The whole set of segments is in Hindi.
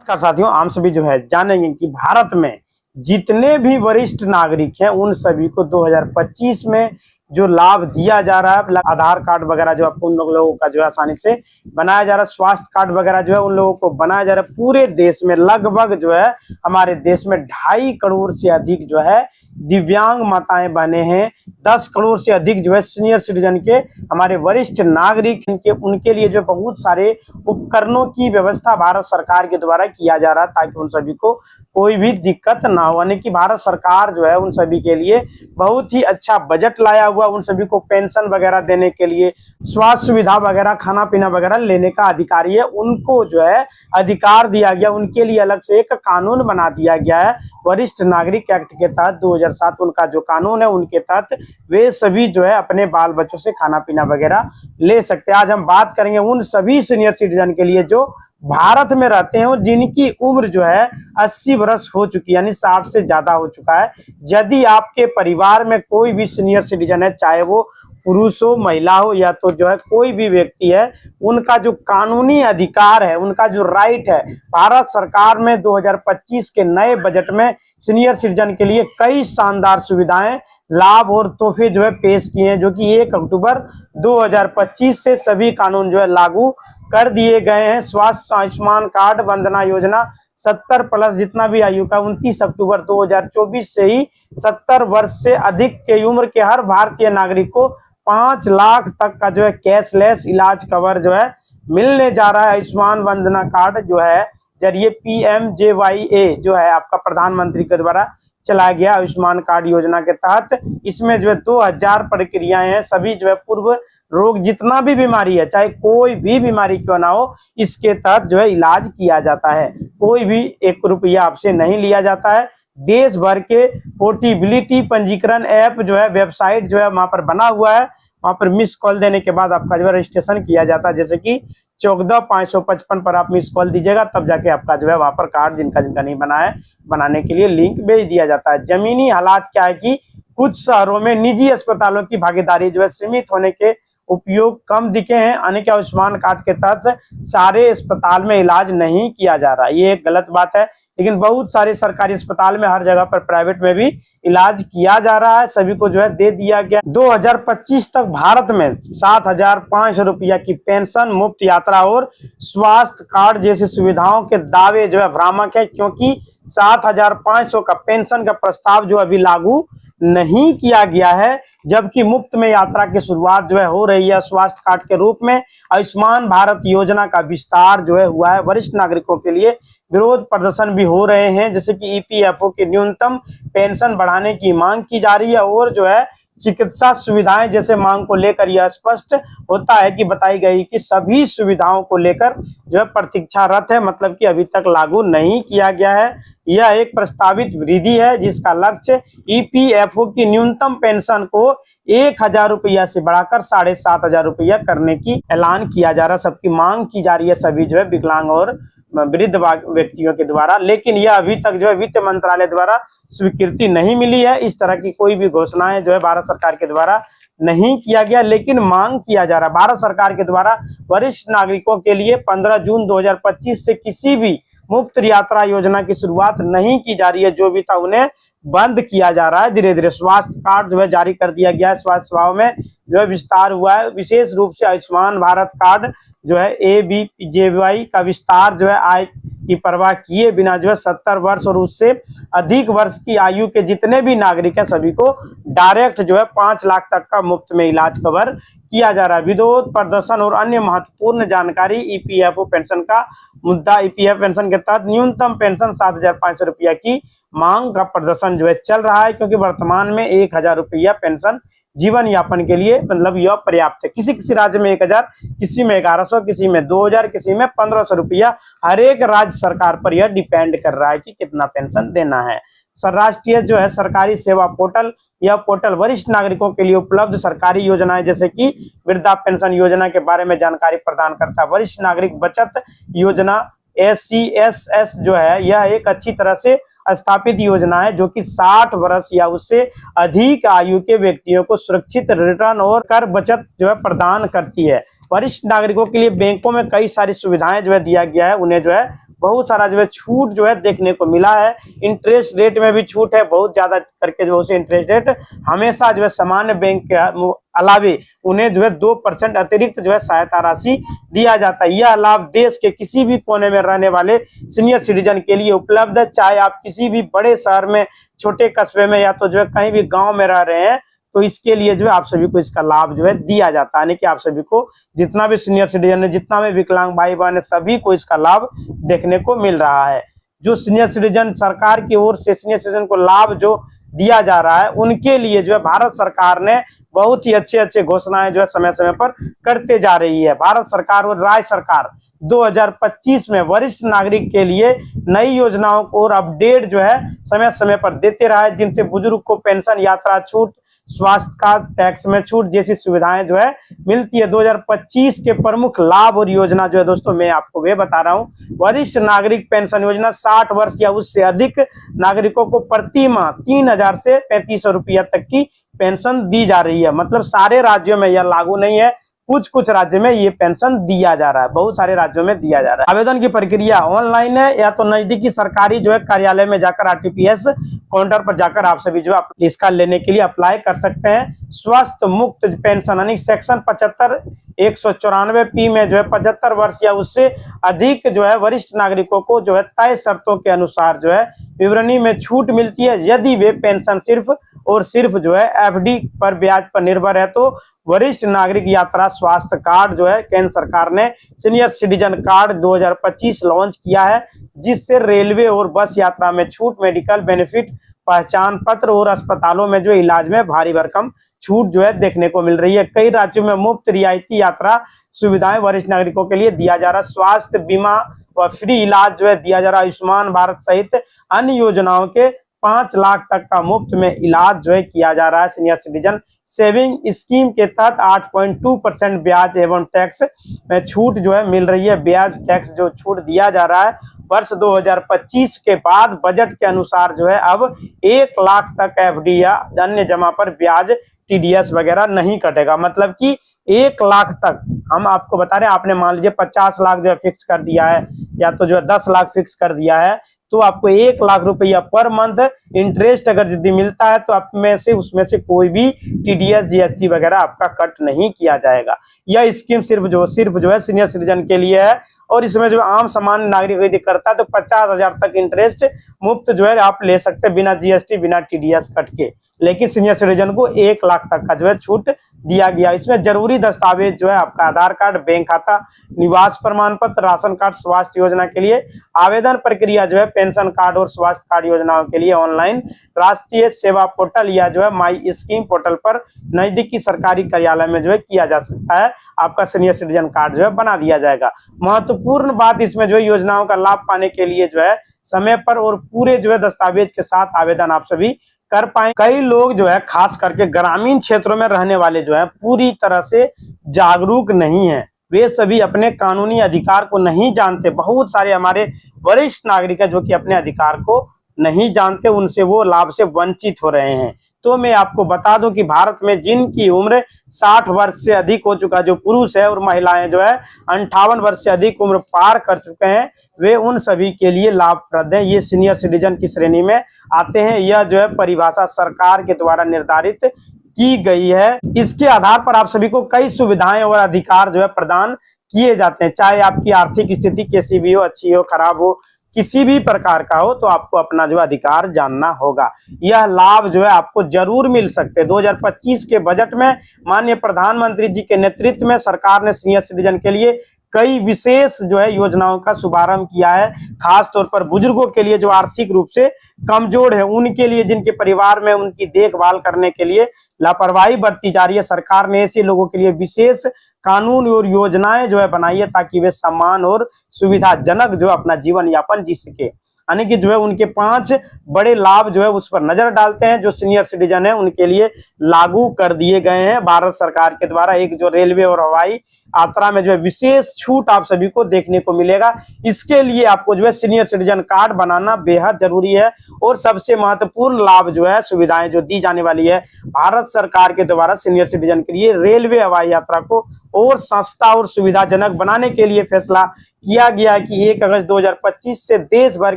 नमस्कार साथियों, आप सभी जो है जानेंगे कि भारत में जितने भी वरिष्ठ नागरिक हैं उन सभी को 2025 में जो लाभ दिया जा रहा है, आधार कार्ड वगैरह जो आपको उन लोगों का जो है आसानी से बनाया जा रहा है, स्वास्थ्य कार्ड वगैरह जो है उन लोगों को बनाया जा रहा है। पूरे देश में लगभग जो है हमारे देश में 2.5 करोड़ से अधिक जो है दिव्यांग माताएं बने हैं। 10 करोड़ से अधिक जो है सीनियर सिटीजन के हमारे वरिष्ठ नागरिक उनके लिए जो बहुत सारे उपकरणों की व्यवस्था भारत सरकार के द्वारा किया जा रहा है ताकि उन सभी को कोई भी दिक्कत ना हो। यानी कि भारत सरकार जो है उन सभी के लिए बहुत ही अच्छा बजट लाया हुआ, उन सभी को पेंशन वगैरह देने के लिए, स्वास्थ्य सुविधा वगैरह, खाना पीना वगैरह लेने का अधिकारी है, उनको जो है अधिकार दिया गया। उनके लिए अलग से एक कानून बना दिया गया है। वरिष्ठ नागरिक एक्ट के तहत 2007 उनका जो कानून है, उनके तहत वे सभी जो है अपने बाल बच्चों से खाना पीना वगैरह ले सकते हैं। आज हम बात करेंगे उन सभी सीनियर सिटीजन के लिए जो भारत में रहते हैं और जिनकी उम्र जो है 80 वर्ष हो चुकी है, यानी 60 से ज्यादा हो चुका है। यदि आपके परिवार में कोई भी सीनियर सिटीजन है, चाहे वो पुरुष हो, महिला हो, या तो जो है कोई भी व्यक्ति है, उनका जो कानूनी अधिकार है, उनका जो राइट है, भारत सरकार में 2025 के नए बजट में सीनियर सिटीजन के लिए कई शानदार सुविधाएं, लाभ और तोहफे जो है पेश किए हैं, जो कि 1 अक्टूबर 2025 से सभी कानून जो है लागू कर दिए गए हैं। स्वास्थ्य आयुष्मान कार्ड, वंदना योजना, 70 प्लस जितना भी आयु का 29 अक्टूबर 2024 से ही 70 वर्ष से अधिक के उम्र के हर भारतीय नागरिक को 5 लाख तक का जो है कैशलेस इलाज कवर जो है मिलने जा रहा है। आयुष्मान वंदना कार्ड जो है जरिए PMJYA जो है आपका प्रधानमंत्री के द्वारा चलाया गया आयुष्मान कार्ड योजना के तहत, इसमें जो है 2000 प्रक्रियाएं हैं। सभी जो है पूर्व रोग, जितना भी बीमारी है, चाहे कोई भी बीमारी क्यों ना हो, इसके तहत जो है इलाज किया जाता है। कोई भी 1 रुपया आपसे नहीं लिया जाता है। देश भर के पोर्टेबिलिटी पंजीकरण ऐप जो है, वेबसाइट जो है वहां पर बना हुआ है। वहां पर मिस कॉल देने के बाद आपका जो है रजिस्ट्रेशन किया जाता है। जैसे कि 14,555 पर आप मिस कॉल दीजिएगा, तब जाके आपका जो है वहां पर कार्ड जिनका नहीं बना है, बनाने के लिए लिंक भेज दिया जाता है। जमीनी हालात क्या है कि कुछ शहरों में निजी अस्पतालों की भागीदारी जो है सीमित होने के उपयोग कम दिखे हैं। यानी कि आयुष्मान कार्ड के तहत सारे अस्पताल में इलाज नहीं किया जा रहा, ये एक गलत बात है। लेकिन बहुत सारे सरकारी अस्पताल में, हर जगह पर प्राइवेट में भी इलाज किया जा रहा है। सभी को जो है दे दिया गया। 2025 तक भारत में 7,500 रुपया की पेंशन, मुफ्त यात्रा और स्वास्थ्य कार्ड जैसी सुविधाओं के दावे जो है भ्रामक है, क्योंकि 7,500 का पेंशन का प्रस्ताव जो अभी लागू नहीं किया गया है, जबकि मुफ्त में यात्रा की शुरुआत जो है हो रही है स्वास्थ्य कार्ड के रूप में। आयुष्मान भारत योजना का विस्तार जो है हुआ है। वरिष्ठ नागरिकों के लिए विरोध प्रदर्शन भी हो रहे हैं, जैसे कि EPFO की न्यूनतम पेंशन बढ़ाने की मांग की जा रही है, और जो है चिकित्सा सुविधाएं जैसे मांग को लेकर यह स्पष्ट होता है कि बताई गई कि सभी सुविधाओं को लेकर जो है प्रतीक्षारत है, मतलब कि अभी तक लागू नहीं किया गया है। यह एक प्रस्तावित वृद्धि है जिसका लक्ष्य EPFO की न्यूनतम पेंशन को 1,000 रुपया से बढ़ाकर 7,500 रुपया करने की ऐलान किया जा रहा है। सबकी मांग की जा रही है, सभी जो है विकलांग और वृद्ध व्यक्तियों के द्वारा, लेकिन यह अभी तक जो है वित्त मंत्रालय द्वारा स्वीकृति नहीं मिली है। इस तरह की कोई भी घोषणाएं जो है भारत सरकार के द्वारा नहीं किया गया, लेकिन मांग किया जा रहा है। भारत सरकार के द्वारा वरिष्ठ नागरिकों के लिए 15 जून 2025 से किसी भी मुफ्त यात्रा योजना की शुरुआत नहीं की जा रही है। जो भी था उन्हें बंद किया जा रहा है। धीरे धीरे स्वास्थ्य कार्ड जो है जारी कर दिया गया है। स्वास्थ्य सेवाओं में जो है विस्तार हुआ है, विशेष रूप से आयुष्मान भारत कार्ड जो है ABJY का विस्तार जो है आय की परवाह किए बिना जो है 70 वर्ष और उससे अधिक वर्ष की आयु के जितने भी नागरिक हैं सभी को डायरेक्ट जो है 5 लाख तक का मुफ्त में इलाज कवर किया जा रहा है। विरोध प्रदर्शन और अन्य महत्वपूर्ण जानकारी। EPFO पेंशन का मुद्दा। EPF पेंशन के तहत न्यूनतम पेंशन 7,500 रुपया की मांग का प्रदर्शन जो है चल रहा है, क्योंकि वर्तमान में 1,000 रुपया पेंशन जीवन यापन के लिए मतलब यह पर्याप्त है। किसी किसी राज्य में 1,000, किसी में 1,100, किसी में 2,000, किसी में 1,500 रुपया। हर एक राज्य सरकार पर यह डिपेंड कर रहा है कि कितना पेंशन देना है। राष्ट्रीय जो है सरकारी सेवा पोर्टल, यह पोर्टल वरिष्ठ नागरिकों के लिए उपलब्ध सरकारी योजनाएं जैसे कि वृद्धा पेंशन योजना के बारे में जानकारी प्रदान करता है। वरिष्ठ नागरिक बचत योजना SCSS जो है यह एक अच्छी तरह से स्थापित योजना है, जो कि 60 वर्ष या उससे अधिक आयु के व्यक्तियों को सुरक्षित रिटर्न और कर बचत जो है प्रदान करती है। वरिष्ठ नागरिकों के लिए बैंकों में कई सारी सुविधाएं जो है दिया गया है, उन्हें जो है बहुत सारा जो है छूट जो है देखने को मिला है। इंटरेस्ट रेट में भी छूट है, बहुत ज्यादा करके जो है इंटरेस्ट रेट हमेशा जो है सामान्य बैंक के अलावे उन्हें जो है 2% अतिरिक्त जो है सहायता राशि दिया जाता है। यह लाभ देश के किसी भी कोने में रहने वाले सीनियर सिटीजन के लिए उपलब्ध है, चाहे आप किसी भी बड़े शहर में, छोटे कस्बे में या तो जो है कहीं भी गांव में रह रहे हैं, तो इसके लिए जो है आप सभी को इसका लाभ जो है दिया जाता है। यानी कि आप सभी को जितना भी सीनियर सिटीजन है, जितना भी विकलांग भाई बहन है, सभी को इसका लाभ देखने को मिल रहा है। जो सीनियर सिटीजन सरकार की ओर से सीनियर सिटीजन को लाभ जो दिया जा रहा है, उनके लिए जो है भारत सरकार ने बहुत ही अच्छे घोषणाएं जो है समय समय पर करते जा रही है। भारत सरकार और राज्य सरकार 2025 में वरिष्ठ नागरिक के लिए नई योजनाओं को और अपडेट जो है समय समय पर देते रहा है, जिनसे बुजुर्ग को पेंशन, यात्रा छूट, स्वास्थ्य का टैक्स में छूट जैसी सुविधाएं जो है मिलती है। 2025 के प्रमुख लाभ और योजना जो है दोस्तों मैं आपको वे बता रहा हूं। वरिष्ठ नागरिक पेंशन योजना 60 वर्ष या उससे अधिक नागरिकों को प्रति माह 3,000 से 3,500 रुपया तक की पेंशन दी जा रही है। मतलब सारे राज्यों में यह लागू नहीं है, कुछ राज्यों में ये पेंशन दिया जा रहा है, बहुत सारे राज्यों में दिया जा रहा है। आवेदन की प्रक्रिया ऑनलाइन है या तो नजदीकी सरकारी जो है कार्यालय में जाकर RTPS काउंटर पर जाकर आप सभी जो है इसका लेने के लिए अप्लाई कर सकते हैं। स्वास्थ्य मुक्त पेंशन यानी सेक्शन 75 194P में जो है 75 वर्ष या उससे अधिक जो है वरिष्ठ नागरिकों को जो है तय शर्तों के अनुसार जो है विवरणी में छूट मिलती है। यदि वे पेंशन सिर्फ और सिर्फ जो है FD पर ब्याज पर निर्भर है तो वरिष्ठ नागरिक यात्रा स्वास्थ्य कार्ड जो है केंद्र सरकार ने सीनियर सिटीजन कार्ड 2025 लॉन्च किया है, जिससे रेलवे और बस यात्रा में छूट, मेडिकल बेनिफिट, पहचान पत्र और अस्पतालों में जो इलाज में भारी भरकम छूट जो है देखने को मिल रही है। कई राज्यों में मुफ्त रियायती यात्रा सुविधाएं वरिष्ठ नागरिकों के लिए दिया जा रहा है। स्वास्थ्य बीमा व फ्री इलाज जो है दिया जा रहा है। आयुष्मान भारत सहित अन्य योजनाओं के 5 लाख तक का मुफ्त में इलाज जो है किया जा रहा है। सीनियर सिटीजन सेविंग स्कीम के तहत 8.2% ब्याज एवं टैक्स में छूट जो है मिल रही है। ब्याज टैक्स जो छूट दिया जा रहा है वर्ष 2025 के बाद बजट के अनुसार जो है अब 1 लाख तक FD या अन्य जमा पर ब्याज TDS वगैरह नहीं कटेगा। मतलब कि 1 लाख तक हम आपको बता रहे हैं, आपने मान लीजिए 50 लाख जो है फिक्स कर दिया है या तो जो है 10 लाख फिक्स कर दिया है, तो आपको 1 लाख रुपया पर मंथ इंटरेस्ट अगर यदि मिलता है तो आप में से उसमें से कोई भी TDS GST वगैरह आपका कट नहीं किया जाएगा। यह स्कीम सिर्फ जो है सीनियर सिटीजन के लिए है और इसमें जो आम सामान्य नागरिक यदि करता है तो 50,000 तक इंटरेस्ट मुफ्त जो है आप ले सकते हैं बिना GST बिना TDS कट के। लेकिन सीनियर सिटीजन को 1 लाख तक का जो है छूट दिया गया। इसमें जरूरी दस्तावेज जो है आपका आधार कार्ड, बैंक खाता, निवास प्रमाण पत्र, राशन कार्ड, स्वास्थ्य योजना के लिए आवेदन प्रक्रिया जो है पेंशन कार्ड और स्वास्थ्य कार्ड योजनाओं के लिए ऑनलाइन राष्ट्रीय सेवा पोर्टल या जो है माई स्कीम पोर्टल पर नजदीकी सरकारी कार्यालय में जो है किया जा सकता है। आपका सीनियर सिटीजन कार्ड जो है बना दिया जाएगा। महत्वपूर्ण बात इसमें जो है योजनाओं का लाभ पाने के लिए जो है समय पर और पूरे जो है दस्तावेज के साथ आवेदन आप सभी कर पाए। कई लोग जो है खास करके ग्रामीण क्षेत्रों में रहने वाले जो है पूरी तरह से जागरूक नहीं है, वे सभी अपने कानूनी अधिकार को नहीं जानते। बहुत सारे हमारे वरिष्ठ नागरिक हैं जो कि अपने अधिकार को नहीं जानते, उनसे वो लाभ से वंचित हो रहे हैं। तो मैं आपको बता दूं कि भारत में जिनकी उम्र 60 वर्ष से अधिक हो चुका जो पुरुष है और महिलाएं जो है 58 वर्ष से अधिक उम्र पार कर चुके हैं, वे उन सभी के लिए लाभप्रद है। ये सीनियर सिटीजन की श्रेणी में आते हैं। यह जो है परिभाषा सरकार के द्वारा निर्धारित की गई है। इसके आधार पर आप सभी को कई सुविधाएं और अधिकार जो है प्रदान किए जाते हैं। चाहे आपकी आर्थिक स्थिति कैसी भी हो, अच्छी हो, खराब हो, किसी भी प्रकार का हो, तो आपको अपना जो अधिकार जानना होगा। यह लाभ जो है आपको जरूर मिल सकते हैं। 2025 के बजट में माननीय प्रधानमंत्री जी के नेतृत्व में सरकार ने सीनियर सिटीजन के लिए कई विशेष जो है योजनाओं का शुभारंभ किया है। खास तौर पर बुजुर्गों के लिए जो आर्थिक रूप से कमजोर है, उनके लिए, जिनके परिवार में उनकी देखभाल करने के लिए लापरवाही बरती जा रही है, सरकार ने ऐसे लोगों के लिए विशेष कानून और योजनाएं जो है बनाई है ताकि वे सम्मान और सुविधाजनक जो अपना जीवन यापन जी सके। यानी कि जो है उनके 5 बड़े लाभ जो है उस पर नजर डालते हैं जो सीनियर सिटीजन है उनके लिए लागू कर दिए गए हैं भारत सरकार के द्वारा। एक जो रेलवे और हवाई यात्रा में जो है विशेष छूट आप सभी को देखने को मिलेगा। इसके लिए आपको जो है सीनियर सिटीजन कार्ड बनाना बेहद जरूरी है। और सबसे महत्वपूर्ण लाभ जो है सुविधाएं जो दी जाने वाली है, भारत सरकार के द्वारा सीनियर सिटीजन के लिए रेलवे हवाई यात्रा को और सस्ता और सुविधाजनक बनाने के लिए फैसला किया गया है कि 1 अगस्त 2025 से देश भर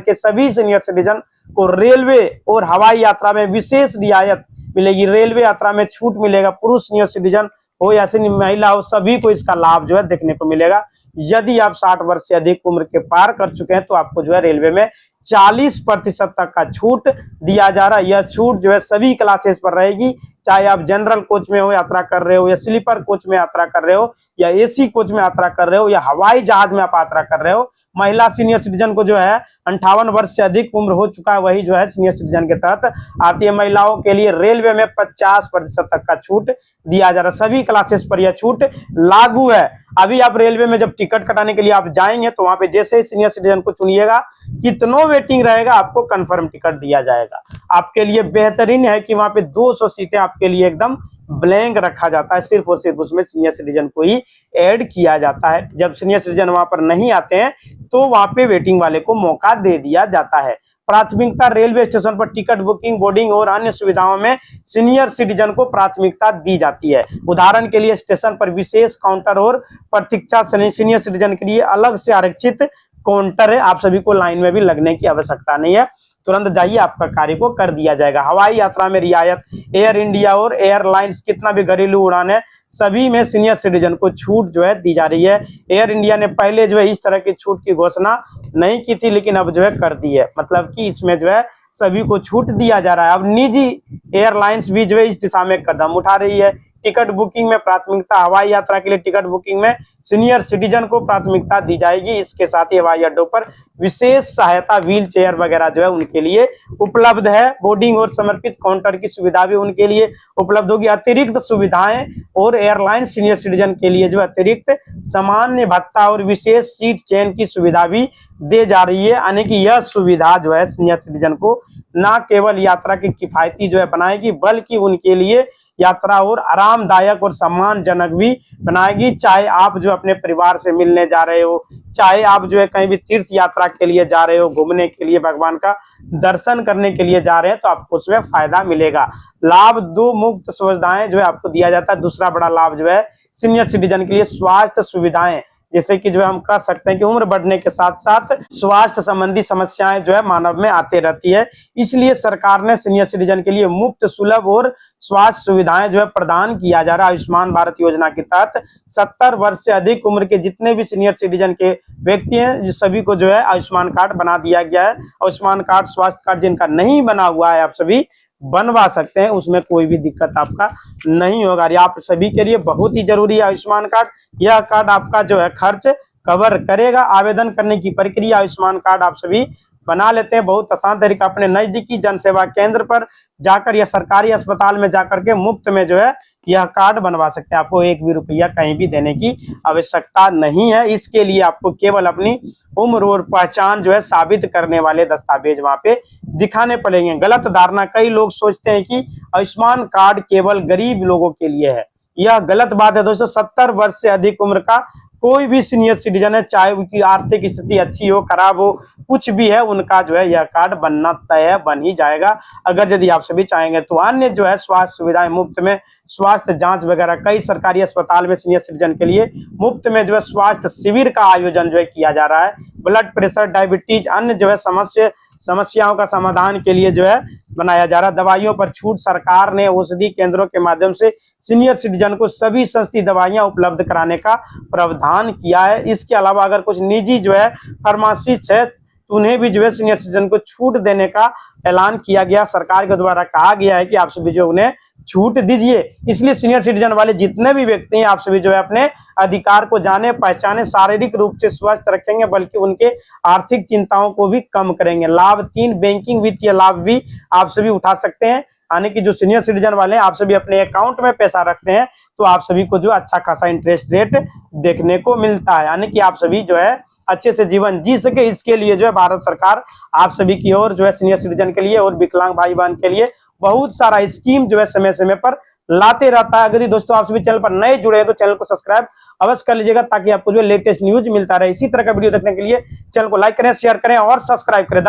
के सभी सीनियर सिटीजन को रेलवे और हवाई यात्रा में विशेष रियायत मिलेगी। रेलवे यात्रा में छूट मिलेगा। पुरुष सीनियर सिटीजन हो या महिला हो, सभी को इसका लाभ जो है देखने को मिलेगा। यदि आप 60 वर्ष से अधिक उम्र के पार कर चुके हैं तो आपको जो है रेलवे में 40% तक का छूट दिया जा रहा है। यह छूट जो है सभी क्लासेस पर रहेगी, चाहे आप जनरल कोच में हो यात्रा कर रहे हो, या स्लीपर कोच में यात्रा कर रहे हो, या एसी कोच में यात्रा कर रहे हो, या हवाई जहाज में आप यात्रा कर रहे हो। महिला सीनियर सिटीजन को जो है 58 वर्ष से अधिक उम्र हो चुका है, वही जो है सीनियर सिटीजन के तहत आती है। महिलाओं के लिए रेलवे में 50% तक का छूट दिया जा रहा है। सभी क्लासेस पर यह छूट लागू है। अभी आप रेलवे में जब टिकट कटाने के लिए आप जाएंगे तो वहां पे जैसे ही सीनियर सिटीजन को चुनिएगा, कितनों वेटिंग रहेगा, आपको कंफर्म टिकट दिया जाएगा। आपके लिए बेहतरीन है कि वहां पे 200 सीटें आपके लिए एकदम ब्लैंक रखा जाता है, सिर्फ और सिर्फ उसमें सीनियर सिटीजन को ही ऐड किया जाता है। जब सीनियर सिटीजन वहां पर नहीं आते हैं तो वहां पे वेटिंग वाले को मौका दे दिया जाता है। प्राथमिकता रेलवे स्टेशन पर टिकट बुकिंग, बोर्डिंग और अन्य सुविधाओं में सीनियर सिटीजन को प्राथमिकता दी जाती है। उदाहरण के लिए स्टेशन पर विशेष काउंटर और प्रतीक्षा सीनियर सिटीजन के लिए अलग से आरक्षित काउंटर है। आप सभी को लाइन में भी लगने की आवश्यकता नहीं है, तुरंत जाइए, आपका कार्य को कर दिया जाएगा। हवाई यात्रा में रियायत, एयर इंडिया और एयरलाइंस कितना भी घरेलू उड़ान है सभी में सीनियर सिटीजन को छूट जो है दी जा रही है। एयर इंडिया ने पहले जो है इस तरह की छूट की घोषणा नहीं की थी, लेकिन अब जो है कर दी है। मतलब कि इसमें जो है सभी को छूट दिया जा रहा है। अब निजी एयरलाइंस भी जो है इस दिशा में कदम उठा रही है। टिकट बुकिंग में प्राथमिकता, हवाई यात्रा के लिए टिकट बुकिंग में सीनियर सिटीजन को प्राथमिकता दी जाएगी। इसके साथ ही हवाई अड्डों पर विशेष सहायता, व्हील चेयर वगैरह जो है उनके लिए उपलब्ध है। बोर्डिंग और समर्पित काउंटर की सुविधा भी उनके लिए उपलब्ध होगी। अतिरिक्त सुविधाएं और एयरलाइन सीनियर सिटीजन के लिए जो अतिरिक्त सामान्य भत्ता और विशेष सीट चयन की सुविधा भी दे जा रही है। यानी कि यह सुविधा जो है सीनियर सिटीजन को न केवल यात्रा की किफायती जो है बनाएगी, बल्कि उनके लिए यात्रा और आरामदायक और सम्मानजनक भी बनाएगी। चाहे आप जो अपने परिवार से मिलने जा रहे हो, चाहे आप जो है कहीं भी तीर्थ यात्रा के लिए जा रहे हो, घूमने के लिए, भगवान का दर्शन करने के लिए जा रहे हैं, तो आपको उसमें फायदा मिलेगा। लाभ, 2 मुफ्त सुविधाएं जो है आपको दिया जाता है। दूसरा बड़ा लाभ जो है सीनियर सिटीजन के लिए स्वास्थ्य सुविधाएं, जैसे कि जो हम कह सकते हैं कि उम्र बढ़ने के साथ साथ स्वास्थ्य संबंधी समस्याएं जो है मानव में आते रहती है। इसलिए सरकार ने सीनियर सिटीजन के लिए मुफ्त, सुलभ और स्वास्थ्य सुविधाएं जो है प्रदान किया जा रहा है। आयुष्मान भारत योजना के तहत 70 वर्ष से अधिक उम्र के जितने भी सीनियर सिटीजन के व्यक्ति हैं, सभी को जो है आयुष्मान कार्ड बना दिया गया है। आयुष्मान कार्ड, स्वास्थ्य कार्ड जिनका नहीं बना हुआ है, आप सभी बनवा सकते हैं, उसमें कोई भी दिक्कत आपका नहीं होगा। आप सभी के लिए बहुत ही जरूरी है आयुष्मान कार्ड। यह कार्ड आपका जो है खर्च कवर करेगा। आवेदन करने की प्रक्रिया, आयुष्मान कार्ड आप सभी बना लेते हैं बहुत आसान तरीका। अपने नजदीकी जन सेवा केंद्र पर जाकर या सरकारी अस्पताल में जाकर के मुफ्त में जो है यह कार्ड बनवा सकते हैं। आपको 1 भी रुपया कहीं भी देने की आवश्यकता नहीं है। इसके लिए आपको केवल अपनी उम्र और पहचान जो है साबित करने वाले दस्तावेज वहां पे दिखाने पड़ेंगे। गलत धारणा, कई लोग सोचते हैं कि आयुष्मान कार्ड केवल गरीब लोगों के लिए है। यह गलत बात है दोस्तों। 70 वर्ष से अधिक उम्र का कोई भी सीनियर सिटीजन है, चाहे उनकी आर्थिक स्थिति अच्छी हो, खराब हो, कुछ भी है, उनका जो है यह कार्ड बनना तय है, बन ही जाएगा अगर यदि आप सभी चाहेंगे तो। अन्य जो है स्वास्थ्य सुविधाएं मुफ्त में, स्वास्थ्य जांच वगैरह, कई सरकारी अस्पताल में सीनियर सिटीजन के लिए मुफ्त में जो है स्वास्थ्य शिविर का आयोजन जो है किया जा रहा है। ब्लड प्रेशर, डायबिटीज, अन्य जो है समस्याओं का समाधान के लिए जो है बनाया जा रहा है। दवाइयों पर छूट, सरकार ने औषधि केंद्रों के माध्यम से सीनियर सिटीजन को सभी सस्ती दवाइयां उपलब्ध कराने का प्रावधान किया है। इसके अलावा अगर कुछ निजी जो है फार्मासिस्ट है तो उन्हें भी जो है सीनियर सिटीजन को छूट देने का ऐलान किया गया। सरकार के द्वारा कहा गया है कि आप सभी जो उन्हें छूट दीजिए। इसलिए सीनियर सिटीजन वाले जितने भी व्यक्ति हैं, आप सभी जो है अपने अधिकार को जाने पहचाने, शारीरिक रूप से स्वस्थ रखेंगे, बल्कि उनके आर्थिक चिंताओं को भी कम करेंगे। लाभ 3, बैंकिंग वित्तीय लाभ भी आप सभी उठा सकते हैं। यानी कि जो सीनियर सिटीजन वाले हैं, आप सभी अपने अकाउंट में पैसा रखते हैं तो आप सभी को जो अच्छा खासा इंटरेस्ट रेट देखने को मिलता है। यानी कि आप सभी जो है अच्छे से जीवन जी सके, इसके लिए जो है भारत सरकार आप सभी की ओर जो है सीनियर सिटीजन के लिए और विकलांग भाई बहन के लिए बहुत सारा स्कीम जो है समय समय पर लाते रहता है। अगर दोस्तों आप सभी चैनल पर नए जुड़े हैं तो चैनल को सब्सक्राइब अवश्य कर लीजिएगा, ताकि आपको जो लेटेस्ट न्यूज मिलता रहे। इसी तरह का वीडियो देखने के लिए चैनल को लाइक करें, शेयर करें और सब्सक्राइब करें।